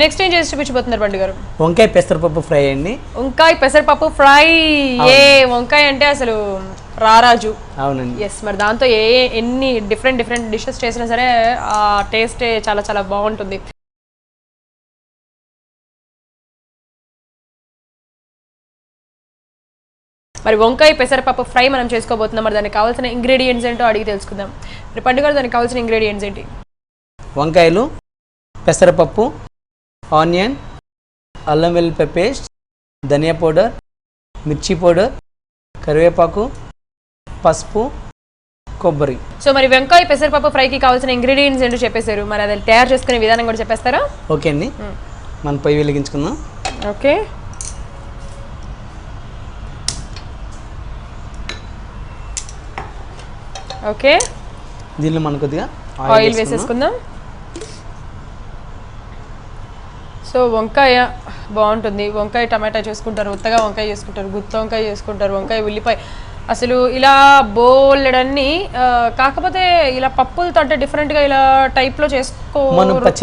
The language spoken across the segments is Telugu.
నెక్స్ట్ ఏం చేసి చూపించబోతున్నారు బండి గారు? వంకాయ పెసరపప్పు ఫ్రై అండి. వంకాయ పెసరపప్పు ఫ్రై. వంకాయ అంటే అసలు రారాజు. అవునండి. ఎస్, మరి దాంతో ఎన్ని డిఫరెంట్ డిషెస్ చేసినా సరే ఆ టేస్ట్ చాలా చాలా బాగుంటుంది. మరి వంకాయ పెసరపప్పు ఫ్రై మనం చేసుకోబోతున్నాం. మరి దానికి కావాల్సిన ఇంగ్రీడియంట్స్ ఏంటో అడిగి తెలుసుకుందాం. మరి పండుగ దానికి కావాల్సిన ఇంగ్రీడియంట్స్ ఏంటి? వంకాయలు, పెసరపప్పు, ఆనియన్, అల్లం వెల్లుల్లి పేస్ట్, ధనియా పౌడర్, మిర్చి పౌడర్, కరివేపాకు, పసుపు, కొబ్బరి. సో మరి వంకాయ పెసరపప్పు ఫ్రైకి కావాల్సిన ఇంగ్రీడియంట్స్ ఏంటో చెప్పేశారు. మరి అది తయారు చేసుకునే విధానం కూడా చెప్పేస్తారా? ఓకే అండి, మనం పొయ్యి వెలిగించుకుందాం. Okay, okay. దీనిలో మనం కొద్దిగా ఆయిల్ వేసేసుకుందాం. సో వంకాయ బాగుంటుంది. వంకాయ టమాటా చేసుకుంటారు, ఉత్తగా వంకాయ చేసుకుంటారు, గుత్త వంకాయ చేసుకుంటారు, వంకాయ ఉల్లిపాయ, అసలు ఇలా బోలెడన్ని. కాకపోతే ఇలా పప్పులతో అంటే డిఫరెంట్గా ఇలా టైప్లో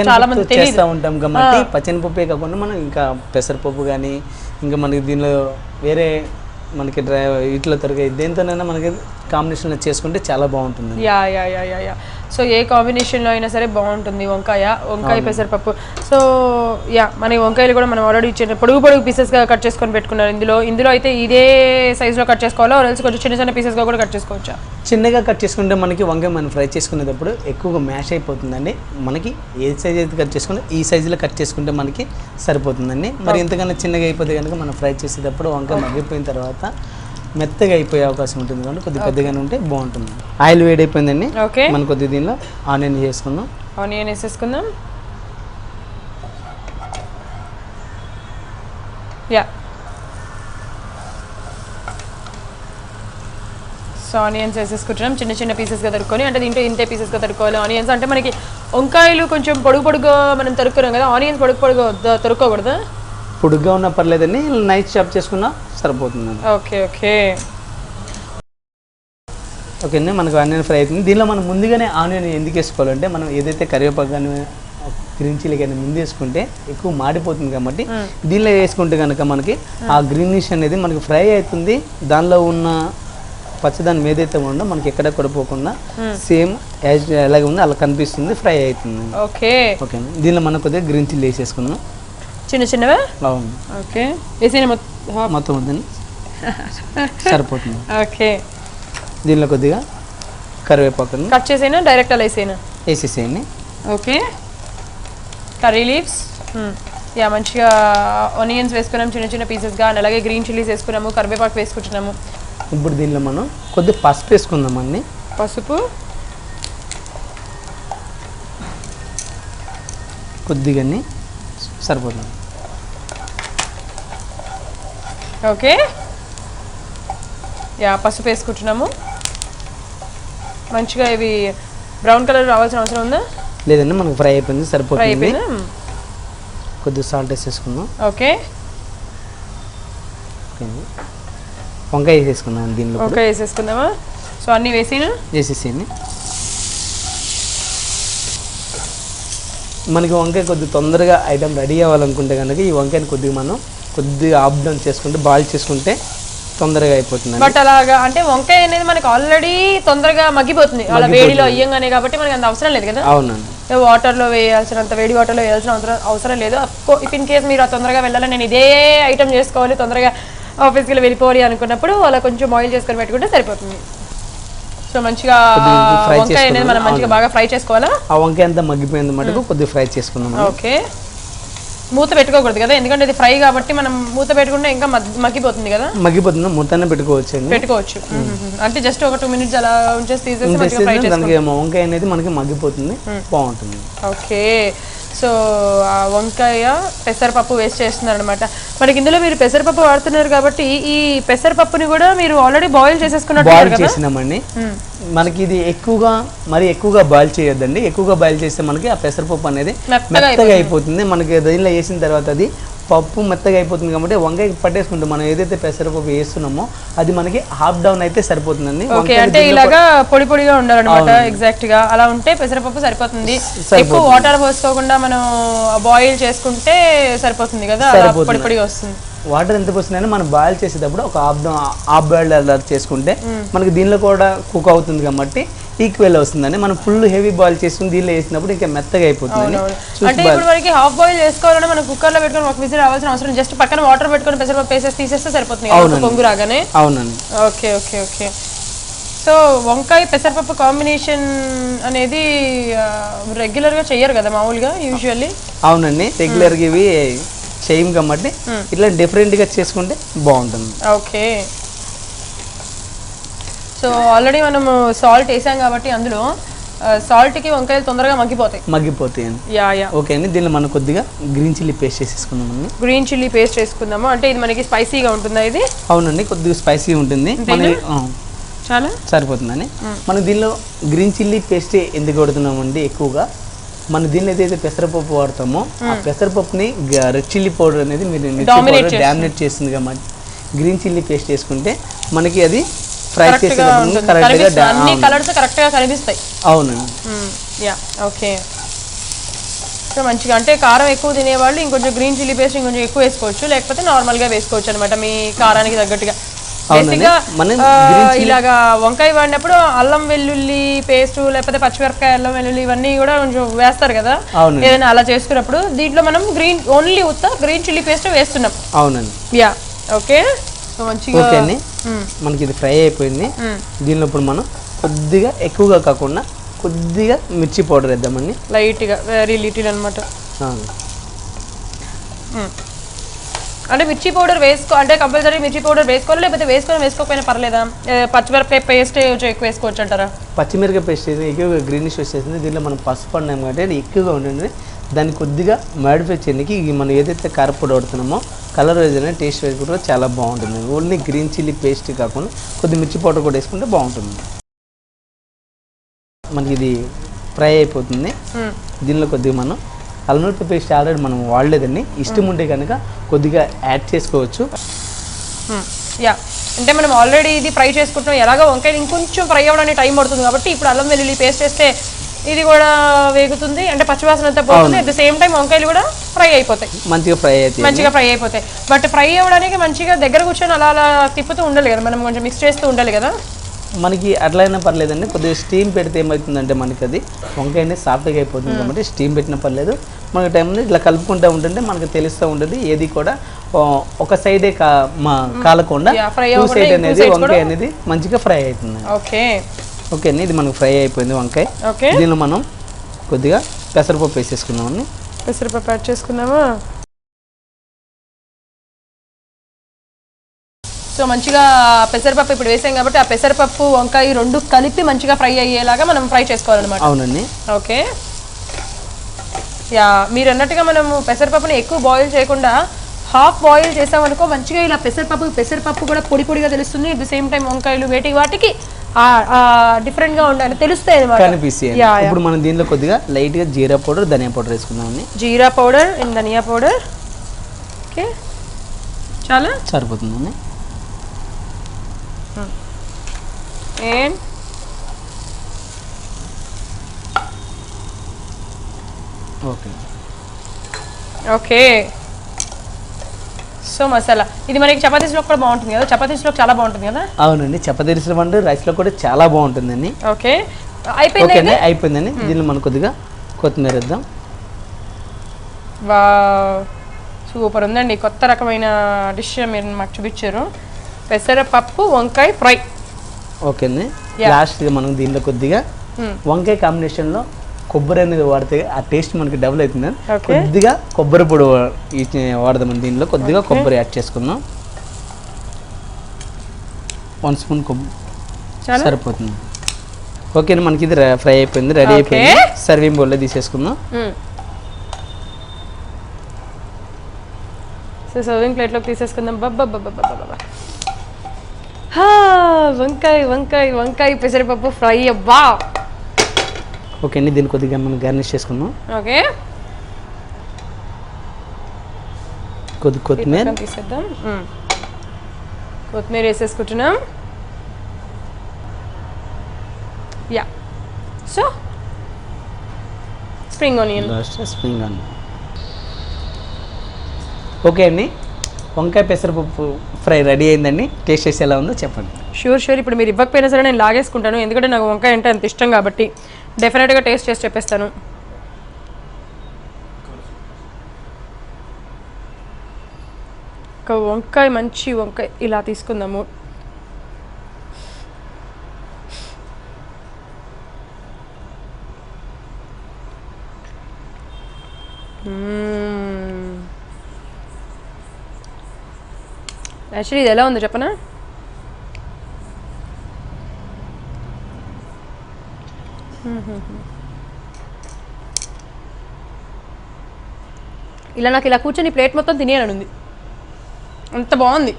చాలా మంది చేస్తూ ఉంటాం కాబట్టి పచ్చనిపప్పే కాకుండా మనం ఇంకా పెసరపప్పు కానీ ఇంకా మనకి దీనిలో వేరే మనకి ఇట్లా తరగా దేంతోనైనా మనకి కాంబినేషన్లో చేసుకుంటే చాలా బాగుంటుంది. Yeah yeah yeah yeah yeah so ఏ కాంబినేషన్లో అయినా సరే బాగుంటుంది వంకాయ పెసరపప్పు. సో యా మన వంకాయలు కూడా మనం ఆల్రెడీ ఇచ్చిన పొడుగు పీసెస్గా కట్ చేసుకొని పెట్టుకున్నారు. ఇందులో అయితే ఇదే సైజులో కట్ చేసుకోవాలా, కొంచెం చిన్న పీసెస్గా కూడా కట్ చేసుకోవచ్చా? చిన్నగా కట్ చేసుకుంటే మనకి వంకాయ మనం ఫ్రై చేసుకునేటప్పుడు ఎక్కువగా మ్యాష్ అయిపోతుందండి. మనకి ఏ సైజ్ అయితే కట్ చేసుకుంటే ఈ సైజులో కట్ చేసుకుంటే మనకి సరిపోతుందండి. మరి ఎంతకన్నా చిన్నగా అయిపోతే కనుక మనం ఫ్రై చేసేటప్పుడు వంకాయ మగ్గిపోయిన తర్వాత మెత్తగా అయిపోయే అవకాశం ఉంటుంది కాబట్టి కొద్దిగా పెద్దగానే ఉంటే బాగుంటుంది. ఆయిల్ వేడైపోయిందండి. ఓకే, మనం కొద్దిగా దీనిలో ఆనియన్ వేసుకుందాం. ఆనియన్ వేసేసుకుందాం. యా సో ఆనియన్స్ వేసేసుకుంటున్నాం చిన్న పీసెస్గా తరుక్కొని. అంటే దీంట్లో ఇంతే పీసెస్గా తరుక్కోవాలి ఆనియన్స్. అంటే మనకి వంకాయలు కొంచెం పొడుగుగా మనం తరుక్కున్నాం కదా, ఆనియన్స్ పొడుగు తరుక్కోకూడదా? పొడుగ్గా ఉన్నా పర్లేదండి, నైస్ చాప్ చేసుకున్నా సరిపోతుంది. ఓకే ఓకే ఓకే అండి, మనకు ఆనియన్ ఫ్రై అవుతుంది. దీనిలో మనం ముందుగానే ఆనియన్ ఎందుకు వేసుకోవాలంటే మనం ఏదైతే కరివేపాకు కానీ గ్రీన్ చిల్లీ కానీ ముందు వేసుకుంటే ఎక్కువ మాడిపోతుంది కాబట్టి దీనిలో వేసుకుంటే కనుక మనకి ఆ గ్రీనిష్ అనేది మనకి ఫ్రై అవుతుంది. దానిలో ఉన్న పచ్చదాన్ని ఏదైతే ఉందో మనకి ఎక్కడ కొడిపోకుండా సేమ్ యాజ్ ఎలాగ ఉందో అలా కనిపిస్తుంది, ఫ్రై అవుతుంది. ఓకే ఓకే అండి, దీనిలో మనం కొద్దిగా గ్రీన్ చిల్లీ వేసేసుకుందాం. చిన్నవా? అవును. ఓకే, వేసిన మొత్తం వద్దని సరిపోతుంది. ఓకే, దీనిలో కొద్దిగా కరివేపాకుని కట్ చేసేనా డైరెక్ట్ అలా వేసేసేయండి. Okay, curry leaves. యా మంచిగా ఆనియన్స్ వేసుకున్నాము చిన్న పీసెస్గా, అలాగే గ్రీన్ చిల్లీస్ వేసుకున్నాము, కరివేపాకు వేసుకుంటున్నాము. ఇప్పుడు దీనిలో మనం కొద్దిగా పసుపు వేసుకుందామండి. పసుపు కొద్దిగా సరిపోతుంది. ఓకే, యా పసుపు వేసుకుంటున్నాము. మంచిగా ఇవి బ్రౌన్ కలర్ రావాల్సిన అవసరం ఉందా? లేదండి, మనకు ఫ్రై అయిపోయింది, సరిపోతుంది. కొద్దిగా సాల్ట్ వేసేసుకుందాం. ఓకే, వంకాయ వేసేసుకుందాం. దీనిలో వంకాయ వేసేసుకుందామా? సో అన్నీ వేసేసేయండి. మనకి వంకాయ కొద్దిగా తొందరగా ఐటమ్ రెడీ అవ్వాలనుకుంటే కనుక ఈ వంకాయని కొద్దిగా ఆఫ్ డౌన్ చేసుకుంటే బాయిల్ చేసుకుంటే తొందరగా అయిపోతుంది. బట్ అలాగా అంటే వంకాయ అనేది మనకి ఆల్రెడీ తొందరగా మగ్గిపోతుంది అలా వేడిలో అయ్యంగానే, కాబట్టి మనకి అంత అవసరం లేదు కదా. అవునండి, వాటర్లో వేయాల్సినంత వేడి వాటర్లో వేయాల్సిన అవసరం లేదు. ఇఫ్ ఇన్ కేస్ మీరు తొందరగా వెళ్ళాలి, నేను ఇదే ఐటమ్ చేసుకోవాలి, తొందరగా ఆఫీస్కి వెళ్ళిపోవాలి అనుకున్నప్పుడు అలా కొంచెం ఆయిల్ చేసుకొని పెట్టుకుంటే సరిపోతుంది. సో మంచిగా వంకాయ అనేది మనం మంచిగా బాగా ఫ్రై చేసుకోవాలా? ఆ వంకాయ అంతా మగ్గిపోయింది మటుకు కొద్దిగా ఫ్రై చేసుకుందాం. ఓకే, మూత పెట్టుకోకూడదు కదా, ఎందుకంటే ఇది ఫ్రై కాబట్టి మనం మూత పెట్టుకుంటే ఇంకా మగ్గిపోతుంది కదా. మగ్గిపోతుంది, మూతనే పెట్టుకోవచ్చు. అంటే జస్ట్ ఒక 2 minutes అలా ఉంచేసి తీసేసి వంకాయ అనేది మనకి మగ్గిపోతుంది, బాగుంటుంది. ఓకే, సో ఆ వంకాయ పెసరపప్పు వేస్ట్ చేస్తున్నారు అనమాట. మనకి ఇందులో మీరు పెసరపప్పు వాడుతున్నారు కాబట్టి ఈ పెసరపప్పుని కూడా మీరు ఆల్రెడీ బాయిల్ చేసినామండి. మనకి ఇది ఎక్కువగా బాయిల్ చేయొద్దండి. ఎక్కువగా బాయిల్ చేస్తే మనకి ఆ పెసరపప్పు అనేది మెత్తగా అయిపోతుంది. మనకి దీనిలో వేసిన తర్వాత అది పప్పు మెత్తగా అయిపోతుంది కాబట్టి వంకాయ పట్టేసుకుంటాం. మనం ఏదైతే పెసరపప్పు వేస్తున్నామో అది మనకి హాఫ్ డౌన్ అయితే సరిపోతుందండి. ఓకే, అంటే ఇలాగా పొడి పొడిగా ఉండాలన్నమాట. ఎగ్జాక్ట్ గా అలా ఉంటే పెసరపప్పు సరిపోతుంది. ఎక్కువ వాటర్ పోసుకోకుండా మనం బాయిల్ చేసుకుంటే సరిపోతుంది కదా, పొడి పొడిగా వస్తుంది. వాటర్ ఎంత పోస్తున్నాయని మనం బాయిల్ చేసేటప్పుడు ఒక హాఫ్ బాయిల్ అలా చేసుకుంటే మనకి దీనిలో కూడా కుక్ అవుతుంది కాబట్టి ఈక్వల్ వస్తుందని. మనం ఫుల్ హెవీ బాయిల్ చేసుకుని దీనిలో వేసినప్పుడు ఇంకా మెత్తగా అయిపోతుంది. అంటే ఇప్పుడు మనకి హాఫ్ బాయిల్ చేసుకోవాలంటే మనం కుక్కర్ లో పెట్టుకొని ఒక విజిల్ రావాల్సిన అవసరం, జస్ట్ పక్కన వాటర్ పెట్టుకొని పెసరపప్పు వేసేసి తీసేస్తే సరిపోతుంది పొంగు రాగానే. అవునండి. Okay okay okay. సో వంకాయ పెసరపప్పు కాంబినేషన్ అనేది రెగ్యులర్ గా చెయ్యరు కదా మామూలుగా యూజువల్లీ. అవునండి, రెగ్యులర్ గా ఇవి చేయం కాబట్టి ఇట్లా డిఫరెంట్ గా చేసుకుంటే బాగుంటుంది. ఓకే, సో ఆల్రెడీ మనము సాల్ట్ వేసాం కాబట్టి అందులో సాల్ట్ కి వంకాయలు తొందరగా మగ్గిపోతాయి. Yeah yeah. ఓకే అండి, దీనిలో మనం కొద్దిగా గ్రీన్ చిల్లీ పేస్ట్ చేసేసుకుందాం. గ్రీన్ చిల్లీ పేస్ట్ వేసుకుందాము. అంటే ఇది మనకి స్పైసీగా ఉంటుందా ఇది? అవునండి, కొద్దిగా స్పైసీ ఉంటుంది. చాలా సరిపోతుందని మనం దీనిలో గ్రీన్ చిల్లీ పేస్ట్ ఎందుకు కొడుతున్నామండి ఎక్కువగా, మన దీనిలో ఏదైతే పెసరపప్పు వాడతామో ఆ పెసరపప్పుని రెడ్ చిల్లీ పౌడర్ అనేది మీరు డామినేట్ చేస్తుంది కాబట్టి గ్రీన్ చిల్లీ పేస్ట్ వేసుకుంటే మనకి అది ఫ్రై చేసేటప్పుడు కరెక్ట్ గా కనిపిస్తాయి. అవునండి. Yeah okay. సో మంచిగా అంటే కారం ఎక్కువ తినేవాళ్ళు ఇంకొంచెం గ్రీన్ చిల్లీ పేస్ట్ ఇంకొంచెం ఎక్కువ వేసుకోవచ్చు, లేకపోతే నార్మల్ గా వేసుకోవచ్చు అనమాట మీ కారానికి తగ్గట్టుగా. ఇలాగా వంకాయ వాడినప్పుడు అల్లం వెల్లుల్లి పేస్ట్ లేకపోతే పచ్చిమిరపకాయ అల్లం వెల్లుల్లి ఇవన్నీ కూడా కొంచెం వేస్తారు కదా ఏదైనా అలా చేసుకున్నప్పుడు, దీంట్లో మనం ఓన్లీ గ్రీన్ చిల్లీ పేస్ట్ వేస్తున్నాం. అవునండి. Yeah okay. మంచిగా మనకి ఇది ఫ్రై అయిపోయింది. దీనిలో ఇప్పుడు మనం కొద్దిగా ఎక్కువగా కాకుండా కొద్దిగా మిర్చి పౌడర్ వేద్దామండి, లైట్ గా, వెరీ లిటిల్ అనమాట. అంటే మిర్చి పౌడర్ అంటే కంపల్సరీ మిర్చి పౌడర్ వేసుకోవాలి, లేకపోతే వేసుకోకపోయినా పర్లేదా? పచ్చిమిరపకాయ పేస్ట్ ఎక్కువ వేసుకోవచ్చు అంటారా? పచ్చిమిరపకాయ పేస్ట్ ఎక్కువగా గ్రీనిష్ వచ్చేసింది. దీనిలో మనం పసుపు అన్నాం కాబట్టి అది ఎక్కువగా ఉంటుంది. దాన్ని కొద్దిగా మాడిఫై చేయడానికి మనం ఏదైతే కారపొడి వాడుతున్నామో కలర్ వైజ్ అయినా టేస్ట్ వైజ్ కూడా చాలా బాగుంటుంది. ఓన్లీ గ్రీన్ చిల్లీ పేస్ట్ కాకుండా కొద్ది మిర్చి పౌడర్ కూడా వేసుకుంటే బాగుంటుంది. మనకి ఇది ఫ్రై అయిపోతుంది. దీనిలో కొద్దిగా మనం అల్లం వెల్లుల్లి పేస్ట్ ఆల్రెడీ మనం వాడలేదండి, ఇష్టం ఉంటే కనుక కొద్దిగా యాడ్ చేసుకోవచ్చు. యా, అంటే మనం ఆల్రెడీ ఇది ఫ్రై చేసుకుంటున్నాం, ఎలాగో వంకాయ ఇంకొంచెం ఫ్రై అవ్వడానికి టైం పడుతుంది కాబట్టి ఇప్పుడు అల్లం వెల్లుల్లి పేస్ట్ వేస్తే ఇది కూడా వేగుతుంది, అంటే పచ్చివాసన అంతా పోతుంది. అట్ ద సేమ్ టైం వంకాయలు కూడా ఫ్రై అయిపోతాయి, మంచిగా ఫ్రై అయిపోతాయి. బట్ ఫ్రై అవ్వడానికి మంచిగా దగ్గర కూర్చొని అలా అలా తిప్పుతూ ఉండాలి కదా, మనం కొంచెం మిక్స్ చేస్తూ ఉండాలి కదా. మనకి అట్లయినా పర్లేదండి, కొద్దిగా స్టీమ్ పెడితే ఏమవుతుందంటే మనకి అది వంకాయ అనేది సాఫ్ట్గా అయిపోతుంది కాబట్టి స్టీమ్ పెట్టినా పర్లేదు. మనకి టైం ఇట్లా కలుపుకుంటూ ఉంటుంటే మనకు తెలుస్తూ ఉంటుంది ఏది కూడా ఒక సైడే కాలకుండా టూ సైడ్ అనేది వంకాయ అనేది మంచిగా ఫ్రై అవుతుంది. ఓకే అండి, ఇది మనకు ఫ్రై అయిపోయింది వంకాయ. దీనిలో మనం కొద్దిగా పెసరపప్పు వేసేసుకున్నామండి. పెసరపప్పు యాడ్ చేసుకున్నామా? సో మంచిగా పెసరపప్పు ఇప్పుడు వేసాం కాబట్టి ఆ పెసరపప్పు వంకాయ రెండు కలిపి మంచిగా ఫ్రై అయ్యేలాగా మనం ఫ్రై చేసుకోవాలన్నమాట. అవునండి. ఓకే. యా, మీరు అన్నట్టుగా మనము పెసరపప్పుని ఎక్కువ బాయిల్ చేయకుండా హాఫ్ బాయిల్ చేసామనుకో మంచిగా ఇలా పెసరపప్పు కూడా పొడి పొడిగా తెలుస్తుంది. అట్ ద సేమ్ టైం వంకాయలు వాటికి డిఫరెంట్ గా ఉండాలి, తెలుస్తాయి అన్నమాట. ఇప్పుడు మనం దీనిలో కొద్దిగా లైట్ గా జీరా పౌడర్ ధనియా పౌడర్ వేసుకుందామండి. జీరా పౌడర్ అండ్ ధనియా పౌడర్. ఓకే, చాలా సరిపోతుందండి. And okay. సో మసాలా ఇది మనకి చపాతీస్లో కూడా బాగుంటుంది కదా, చపాతీస్లో చాలా బాగుంటుంది కదా. అవునండి, చపాతీస్లో అంటే రైస్లో కూడా చాలా బాగుంటుందండి. ఓకే, అయిపోయిందండి. దీనిలో మనం కొద్దిగా కొత్తిమీర వేద్దాం. వా, సూపర్ ఉందండి, కొత్త రకమైన డిష్ మీరు మాకు చూపించారు, పెసరపప్పు వంకాయ ఫ్రై. ఓకే అండి, లాస్ట్గా మనం దీనిలో కొద్దిగా వంకాయ కాంబినేషన్లో కొబ్బరి అనేది వాడితే ఆ టేస్ట్ మనకి డబుల్ అవుతుంది. కొద్దిగా కొబ్బరి పొడి వాడదాం. దీనిలో కొద్దిగా కొబ్బరి యాడ్ చేసుకుందాం. 1 స్పూన్ కొబ్బరి సరిపోతుంది. ఓకే, మనకి ఇది ఫ్రై అయిపోయింది, రెడీ అయిపోయింది. సర్వింగ్ బౌల్లో తీసేసుకుందాం. సో సర్వింగ్ ప్లేట్లోకి తీసేసుకుందాం. వంకాయ పెసరపప్పు ఫ్రై. అబ్బా. ఓకే అండి, దీన్ని కొద్దిగా మనం గార్నిష్ చేసుకుందాం. ఓకే కొద్ది కొత్తిమీర తీసేద్దాం. కొత్తిమీర వేసేసుకుంటున్నాం. Yeah, so spring onion. Spring onion. Okay అండి, వంకాయ పెసరపప్పు ఫ్రై రెడీ అయిందండి. టేస్ట్ చేసి ఎలా ఉందో చెప్పండి. షూర్. ఇప్పుడు మీరు ఇవ్వకపోయినా సరే నేను లాగేసుకుంటాను, ఎందుకంటే నాకు వంకాయ అంటే అంత ఇష్టం కాబట్టి డెఫినెట్గా టేస్ట్ చేసి చెప్పేస్తాను. ఒక వంకాయ, మంచి వంకాయ ఇలా తీసుకుందాము. యాక్చువల్లీ ఇది ఎలా ఉందో చెప్పనా? ఇలా నాకు ఇలా కూర్చొని ప్లేట్ మొత్తం తినేయాలని ఉంది, అంత బాగుంది.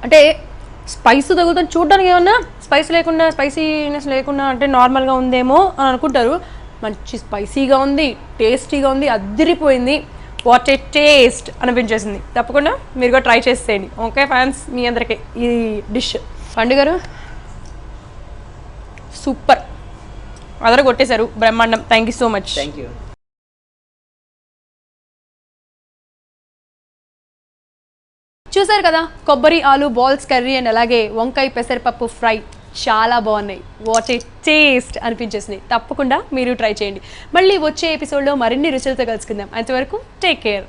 అంటే స్పైస్ తగులుతుంది చూడడానికి, ఏమన్నా స్పైస్ లేకుండా, స్పైసీనెస్ లేకుండా అంటే నార్మల్గా ఉందేమో అని అనుకుంటారు. మంచి స్పైసీగా ఉంది, టేస్టీగా ఉంది, అదిరిపోయింది. వాట్ ఏ టేస్ట్ అనిపించేసింది. తప్పకుండా మీరు కూడా ట్రై చేసేయండి. ఓకే ఫ్యాన్స్, మీ అందరికీ ఈ డిష్. పండు గారు సూపర్, అదర కొట్టేశారు, బ్రహ్మాండం. Thank you so much. Thank you. చూసారు కదా, కొబ్బరి ఆలు బాల్స్ కర్రీ అండ్ అలాగే వంకాయ పెసరపప్పు ఫ్రై చాలా బాగున్నాయి. వాట్ ఏ టేస్ట్ అనిపించేసినాయి. తప్పకుండా మీరు ట్రై చేయండి. మళ్ళీ వచ్చే ఎపిసోడ్లో మరిన్ని రుచులతో కలుసుకుందాం. అంతవరకు టేక్ కేర్.